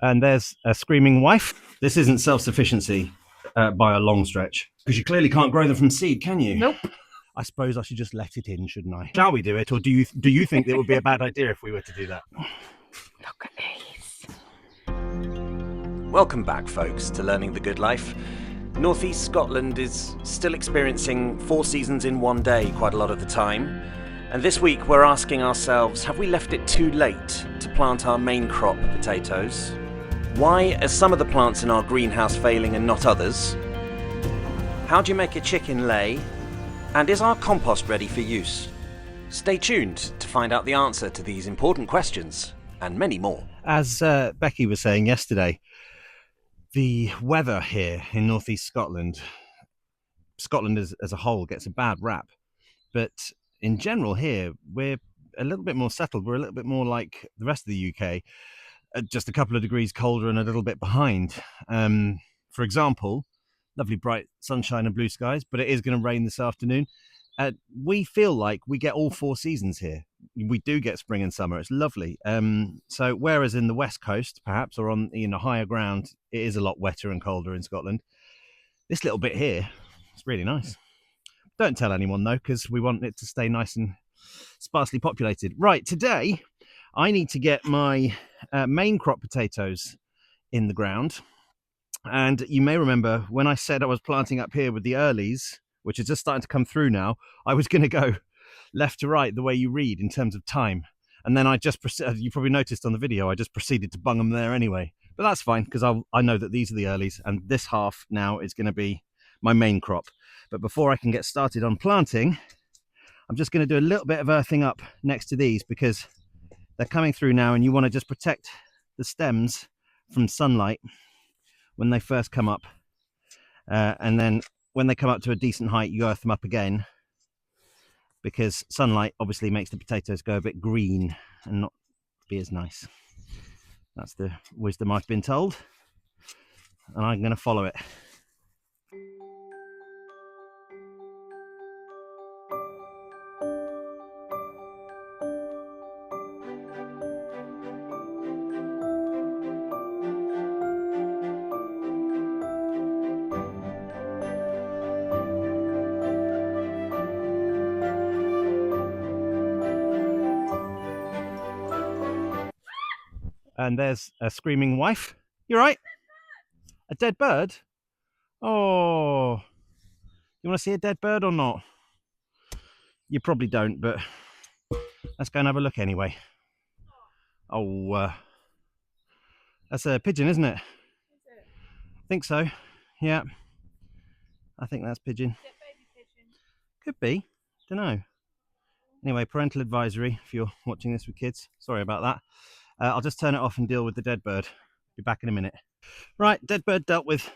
And there's a screaming wife. This isn't self-sufficiency by a long stretch, because you clearly can't grow them from seed, can you? Nope. I suppose I should just let it in, shouldn't I? Shall we do it, or do you think it would be a bad idea if we were to do that? Look at these. Welcome back, folks, to Learning the Good Life. Northeast Scotland is still experiencing 4 seasons in one day quite a lot of the time. And this week we're asking ourselves, have we left it too late to plant our main crop, potatoes? Why are some of the plants in our greenhouse failing and not others? How do you make a chicken lay? And is our compost ready for use? Stay tuned to find out the answer to these important questions and many more. As Becky was saying yesterday, the weather here in northeast Scotland as a whole gets a bad rap. But in general here, we're a little bit more settled. We're a little bit more like the rest of the UK, just a couple of degrees colder and a little bit behind. For example, lovely bright sunshine and blue skies, but it is going to rain this afternoon. We feel like we get all 4 seasons here. We do get spring and summer. It's lovely. So whereas in the west coast, perhaps, or on higher ground, it is a lot wetter and colder in Scotland. This little bit here, it's really nice. Don't tell anyone though, because we want it to stay nice and sparsely populated. Right, today I need to get my main crop potatoes in the ground. And you may remember when I said I was planting up here with the earlies, which is just starting to come through now, I was going to go left to right the way you read in terms of time. And then I just, you probably noticed on the video, I just proceeded to bung them there anyway. But that's fine, because I know that these are the earlies, and this half now is going to be my main crop. But before I can get started on planting, I'm just going to do a little bit of earthing up next to these, because they're coming through now, and you want to just protect the stems from sunlight when they first come up, and then when they come up to a decent height, you earth them up again, because sunlight obviously makes the potatoes go a bit green and not be as nice. That's the wisdom I've been told, and I'm going to follow it. And there's a screaming wife. You right? A dead bird? Oh, you want to see a dead bird or not? You probably don't, but let's go and have a look anyway. Oh, that's a pigeon, isn't it? Is it? I think so. Yeah, I think that's pigeon. Is it baby pigeon? Could be. Don't know. Anyway, parental advisory if you're watching this with kids. Sorry about that. I'll just turn it off and deal with the dead bird. Be back in a minute. Right, dead bird dealt with.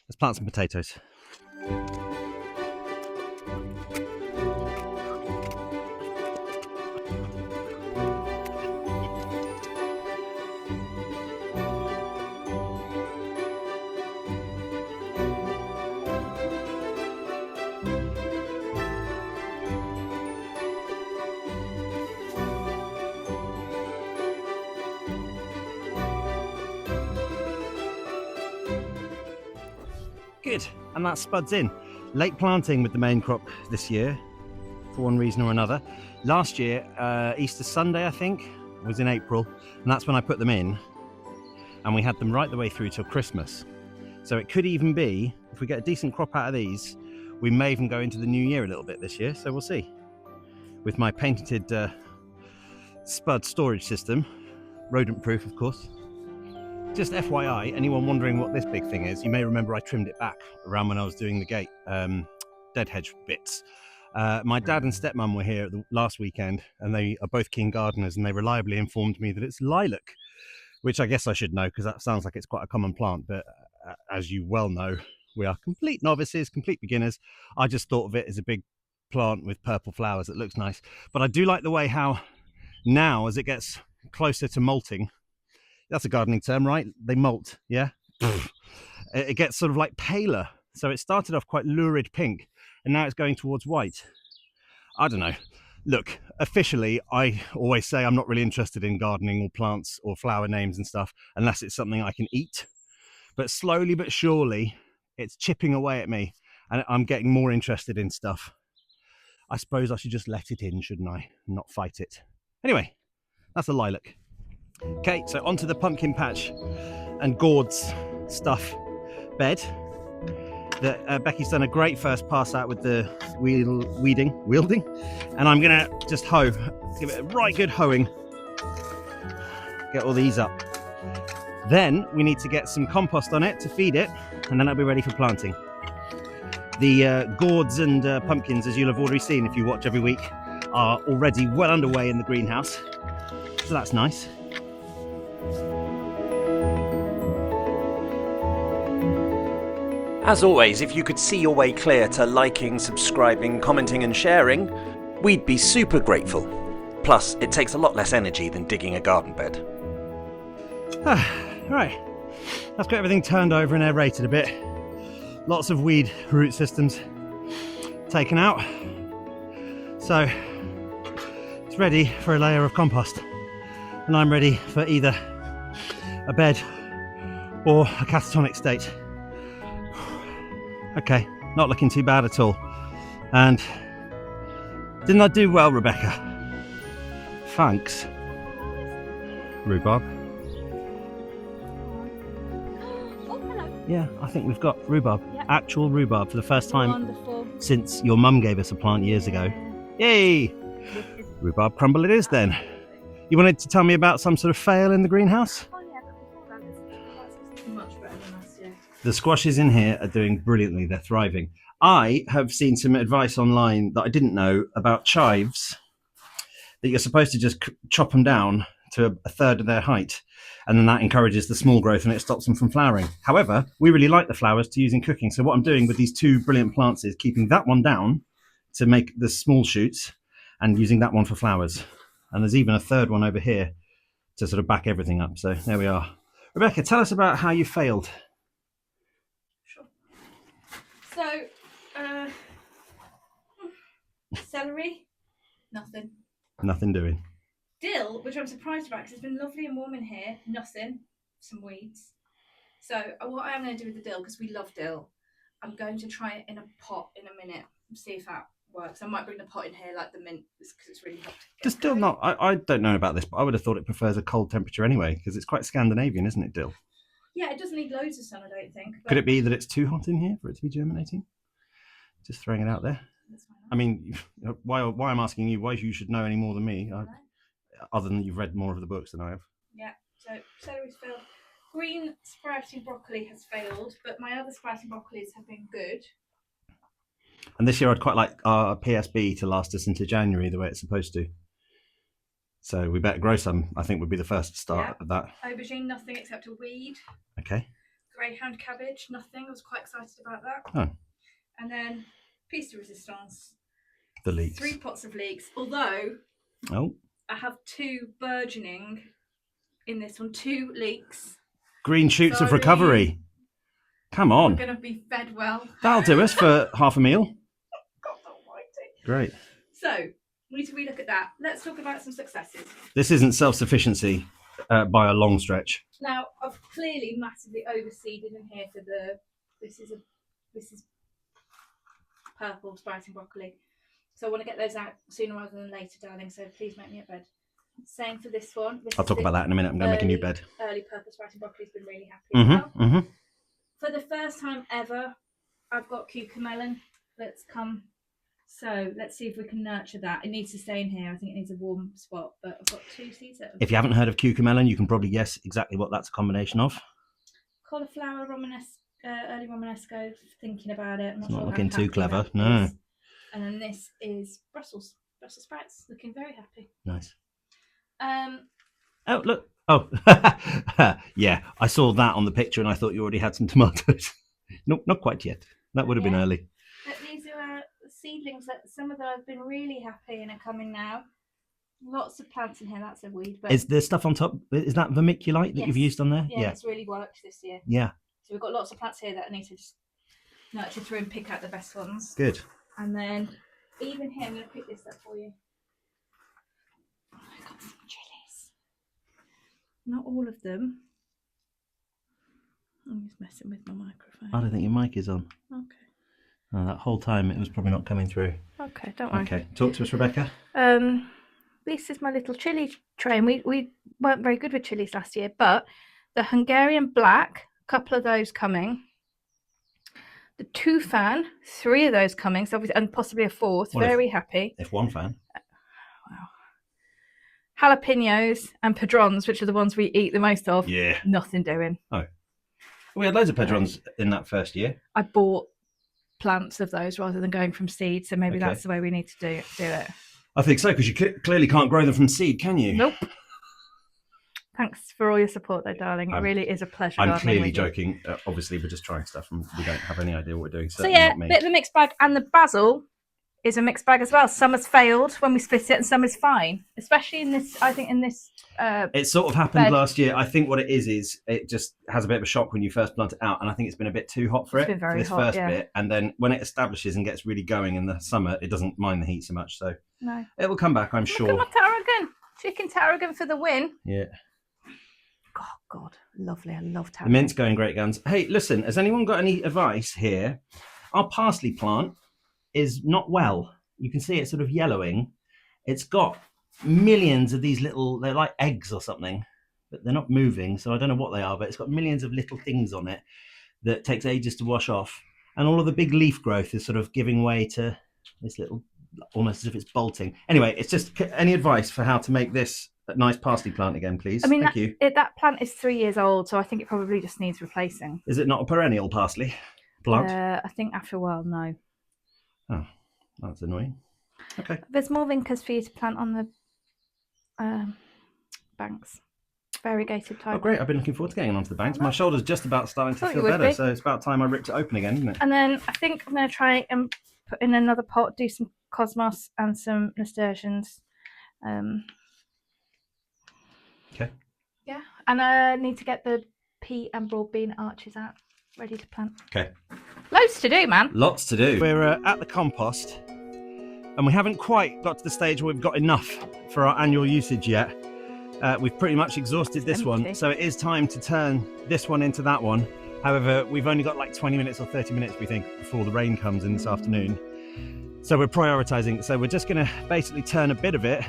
Let's plant some potatoes. Good, and that spuds in. Late planting with the main crop this year, for one reason or another. Last year, Easter Sunday, I think, was in April, and that's when I put them in, and we had them right the way through till Christmas. So it could even be, if we get a decent crop out of these, we may even go into the new year a little bit this year, so we'll see. With my patented spud storage system, rodent-proof, of course. Just FYI, anyone wondering what this big thing is, you may remember I trimmed it back around when I was doing the gate, dead hedge bits. My dad and stepmum were here last weekend, and they are both keen gardeners, and they reliably informed me that it's lilac, which I guess I should know because that sounds like it's quite a common plant, but as you well know, we are complete novices, complete beginners. I just thought of it as a big plant with purple flowers that looks nice. But I do like the way how now, as it gets closer to molting, that's a gardening term, right? They molt, yeah? It gets sort of like paler. So it started off quite lurid pink, and now it's going towards white. I don't know. Look, officially, I always say I'm not really interested in gardening or plants or flower names and stuff unless it's something I can eat. But slowly but surely, it's chipping away at me and I'm getting more interested in stuff. I suppose I should just let it in, shouldn't I? And not fight it. Anyway, that's a lilac. Okay, so onto the pumpkin patch and gourds stuff bed. Becky's done a great first pass out with the wielding, and I'm gonna just hoe, give it a right good hoeing, get all these up. Then we need to get some compost on it to feed it, and then it'll be ready for planting. The gourds and pumpkins, as you'll have already seen if you watch every week, are already well underway in the greenhouse, so that's nice. As always, if you could see your way clear to liking, subscribing, commenting and sharing, we'd be super grateful. Plus, it takes a lot less energy than digging a garden bed. Right, let's get everything turned over and aerated a bit. Lots of weed root systems taken out. So, it's ready for a layer of compost. And I'm ready for either a bed or a catatonic state. Okay, not looking too bad at all. And didn't I do well, Rebecca? Thanks. Rhubarb. Oh, hello. Yeah, I think we've got rhubarb. Yep. Actual rhubarb for the first time Wonderful. since your mum gave us a plant years ago. Yay! Rhubarb crumble it is then. You wanted to tell me about some sort of fail in the greenhouse? Oh yeah, but before that, it's much better than last year. The squashes in here are doing brilliantly. They're thriving. I have seen some advice online that I didn't know about chives, that you're supposed to just chop them down to a third of their height, and then that encourages the small growth and it stops them from flowering. However, we really like the flowers to use in cooking. So what I'm doing with these two brilliant plants is keeping that one down to make the small shoots and using that one for flowers. And there's even a third one over here to sort of back everything up. So there we are. Rebecca, tell us about how you failed. Sure. So, celery, nothing. Nothing doing. Dill, which I'm surprised about because it's been lovely and warm in here, nothing. Some weeds. So what I am going to do with the dill, because we love dill, I'm going to try it in a pot in a minute and see if that works. I might bring the pot in here like the mint because it's really hot. Does dill not? I don't know about this, but I would have thought it prefers a cold temperature anyway, because it's quite Scandinavian, isn't it, dill? Yeah, it doesn't need loads of sun, I don't think. But Could it be that it's too hot in here for it to be germinating? Just throwing it out there. I mean, why I'm asking you, why you should know any more than me, other than you've read more of the books than I have. Yeah, so celery's failed. Green sprouting broccoli has failed, but my other sprouting broccolis have been good. And this year I'd quite like our PSB to last us into January the way it's supposed to. So we better grow some, I think would be the first start of that. Aubergine, nothing except a weed. Okay. Greyhound cabbage, nothing. I was quite excited about that. Oh. And then piece de resistance. The leeks. 3 pots of leeks, although I have 2 burgeoning in this one, 2 leeks. Green shoots of recovery. Come on. We're going to be fed well. That'll do us for half a meal. God almighty. Great. So, we need to relook at that. Let's talk about some successes. This isn't self-sufficiency by a long stretch. Now, I've clearly massively overseeded in here for this is purple sprouting broccoli. So I want to get those out sooner rather than later, darling. So please make me a bed. Same for this one. I'll talk about that in a minute. I'm going to make a new bed. Early purple sprouting broccoli's been really happy as well. For the first time ever, I've got cucumber that's come. So let's see if we can nurture that. It needs to stay in here. I think it needs a warm spot, but I've got 2 seeds. If you haven't heard of cucumber, you can probably guess exactly what that's a combination of. Cauliflower, early Romanesco, thinking about it. I'm It's not looking too clever, no. And then this is Brussels sprouts, looking very happy. Nice. Oh, look. Oh, yeah. I saw that on the picture and I thought you already had some tomatoes. Nope, not quite yet. That would have been early. But these are seedlings that some of them have been really happy and are coming now. Lots of plants in here. That's a weed. But is there stuff on top? Is that vermiculite that you've used on there? Yeah, it's really worked this year. Yeah. So we've got lots of plants here that I need to just nurture through and pick out the best ones. Good. And then even here, I'm going to pick this up for you. Not all of them. I'm just messing with my microphone. I don't think your mic is on. Okay. Oh, that whole time it was probably not coming through. Okay, don't worry. Okay, talk to us, Rebecca. This is my little chili tray, and we weren't very good with chilies last year, but the Hungarian black, a couple of those coming. The Tufan, 3 of those coming, so obviously, and possibly a 4th. Well, very happy. F1 fan. Wow. Jalapenos and padrons, which are the ones we eat the most of. Yeah. Nothing doing. Oh. We had loads of padrons in that first year. I bought plants of those rather than going from seed, so maybe that's the way we need to do it. I think so, because you clearly can't grow them from seed, can you? Nope. Thanks for all your support, though, darling. It really is a pleasure. I'm clearly joking. Obviously, we're just trying stuff, and we don't have any idea what we're doing. So yeah, bit of a mixed bag, and the basil is a mixed bag as well. Some has failed when we split it, and some is fine. Especially in this, I think in this. It sort of happened last year. I think what it is it just has a bit of a shock when you first plant it out, and I think it's been a bit too hot for it. It's been very this hot, first bit, and then when it establishes and gets really going in the summer, it doesn't mind the heat so much. So no, it will come back, I'm sure. Look at my tarragon, chicken tarragon for the win. Yeah. Oh God, lovely! I love tarragon. The mint's going great guns. Hey, listen, has anyone got any advice here? Our parsley plant is not well. You can see it's sort of yellowing. It's got millions of these little, they're like eggs or something, but they're not moving, so I don't know what they are, but it's got millions of little things on it that takes ages to wash off. And all of the big leaf growth is sort of giving way to this little, almost as if it's bolting. Anyway, it's just any advice for how to make this a nice parsley plant again, please? I mean, Thank you. That plant is 3 years old, so I think it probably just needs replacing. Is it not a perennial parsley plant? I think after a while, no. Oh, that's annoying. Okay. There's more vincas for you to plant on the banks. Variegated type. Oh, great. I've been looking forward to getting onto the banks. My shoulder's just about starting to feel you would better, be. so it's about time I ripped it open again, isn't it? And then I think I'm going to try and put in another pot, do some cosmos and some nasturtiums. Okay. Yeah. And I need to get the pea and broad bean arches out, ready to plant. Okay. Loads to do, man. Lots to do. We're at the compost, and we haven't quite got to the stage where we've got enough for our annual usage yet. We've pretty much exhausted this one, so it is time to turn this one into that one. However, we've only got like 20 minutes or 30 minutes, we think, before the rain comes in this afternoon. So we're prioritising. So we're just going to basically turn a bit of it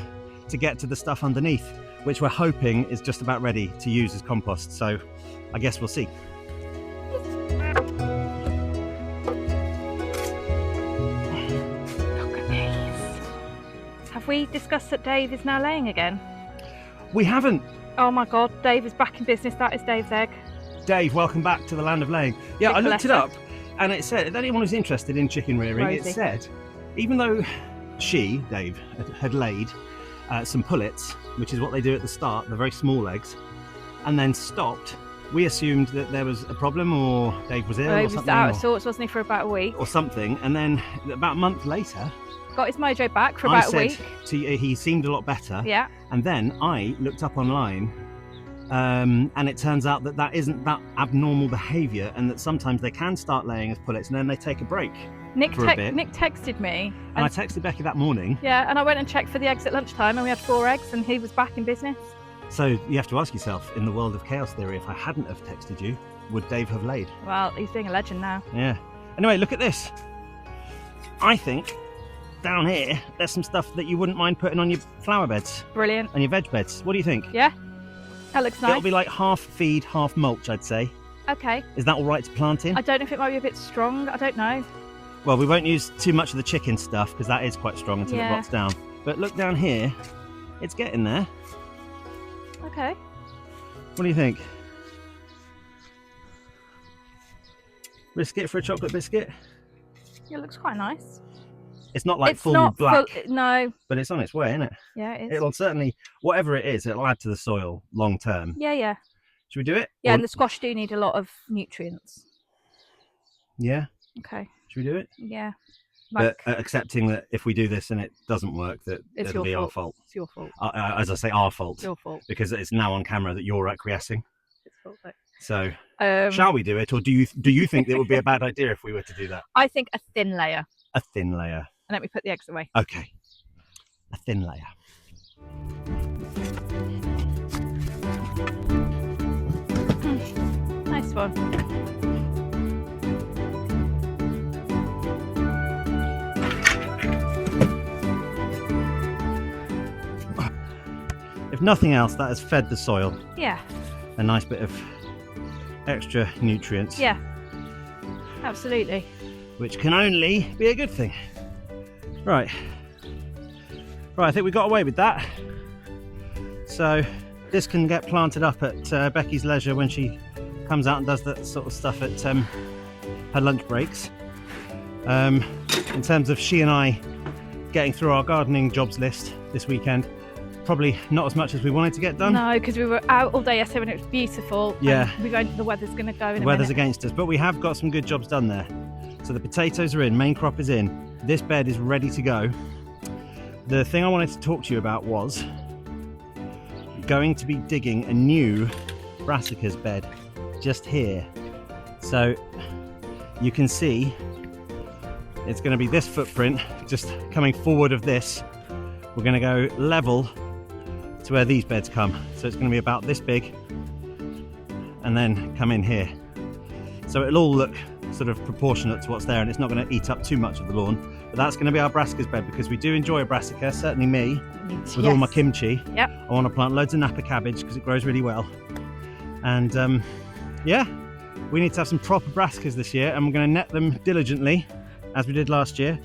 to get to the stuff underneath, which we're hoping is just about ready to use as compost. So I guess we'll see. Look at these. Have we discussed that Dave is now laying again? We haven't. Oh my God, Dave is back in business. That is Dave's egg. Dave, welcome back to the land of laying. Yeah, I looked it up, and it said, if anyone who's interested in chicken rearing, Rosie. it said, even though Dave, had laid some pullets, which is what they do at the start, the very small eggs, and then stopped, we assumed that there was a problem, or Dave was ill, or He was something. out of sorts, wasn't he, for about a week? Or something, and then about a month later, Got his mojo back for about a week. He seemed a lot better. Yeah. And then I looked up online, and it turns out that isn't that abnormal behaviour, and that sometimes they can start laying as pullets and then they take a break. Nick for a bit. Nick texted me. And I texted Becky that morning. Yeah, and I went and checked for the eggs at lunchtime, and we had 4 eggs, and he was back in business. So you have to ask yourself, in the world of chaos theory, if I hadn't have texted you, would Dave have laid? Well, he's being a legend now. Yeah. Anyway, look at this. I think down here there's some stuff that you wouldn't mind putting on your flower beds. Brilliant. And your veg beds. What do you think? Yeah, that looks nice. It'll be like half feed, half mulch, I'd say. Okay. Is that all right to plant in? I don't know if it might be a bit strong. I don't know. Well, we won't use too much of the chicken stuff because that is quite strong until it rots down. But look down here, it's getting there. Okay. What do you think? Biscuit for a chocolate biscuit? It looks quite nice. It's not like It's full not black, no. but it's on its way, isn't it? Yeah, it is. It'll certainly, whatever it is, it'll add to the soil long term. Yeah, yeah. Should we do it? Yeah, Or- and the squash do need a lot of nutrients. Yeah? Okay. Should we do it? Yeah. But accepting that if we do this and it doesn't work, that It's it'll your be fault. our fault. It's your fault. As I say, our fault. It's your fault. Because it's now on camera that you're acquiescing. It's your fault. So, Though. shall we do it, or do you think it would be a bad idea if we were to do that? I think a thin layer. A thin layer. And let me put the eggs away. Okay. A thin layer. on. If nothing else, that has fed the soil Yeah, a nice bit of extra nutrients, yeah, absolutely. which can only be a good thing. Right, I think we got away with that. So this can get planted up at Becky's leisure when she comes out and does that sort of stuff at her lunch breaks. In terms of she and I getting through our gardening jobs list this weekend, probably not as much as we wanted to get done. No, because we were out all day yesterday when it was beautiful. Yeah. And the weather's going to go in The a weather's minute. against us, but we have got some good jobs done there. So the potatoes are in, main crop is in, this bed is ready to go. The thing I wanted to talk to you about was going to be digging a new brassicas bed just here. So you can see it's going to be this footprint just coming forward of this. We're going to go level to where these beds come. So it's going to be about this big and then come in here. So it'll all look sort of proportionate to what's there, and it's not going to eat up too much of the lawn. But that's going to be our brassicas bed, because we do enjoy a brassica, certainly me, with all my kimchi. Yep. I want to plant loads of napa cabbage because it grows really well. And yeah, we need to have some proper brassicas this year, and we're going to net them diligently as we did last year,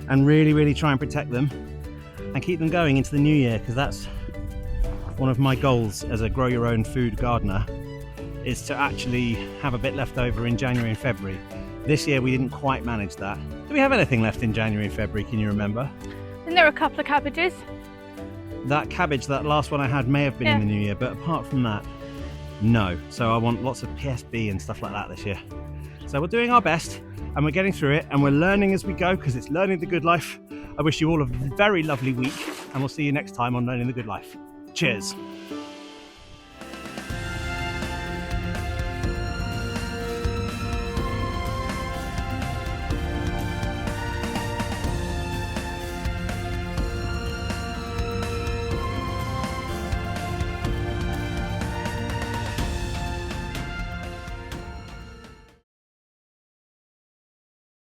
and really try and protect them and keep them going into the new year, because that's one of my goals as a grow your own food gardener, is to actually have a bit left over in January and February. This year we didn't quite manage that. Do we have anything left in January and February, can you remember? And there are a couple of cabbages. That cabbage, that last one I had, may have been in the new year, but apart from that, no. So I want lots of PSB and stuff like that this year. So we're doing our best, and we're getting through it, and we're learning as we go, because it's Learning the Good Life. I wish you all a very lovely week, and we'll see you next time on Learning the Good Life. Cheers.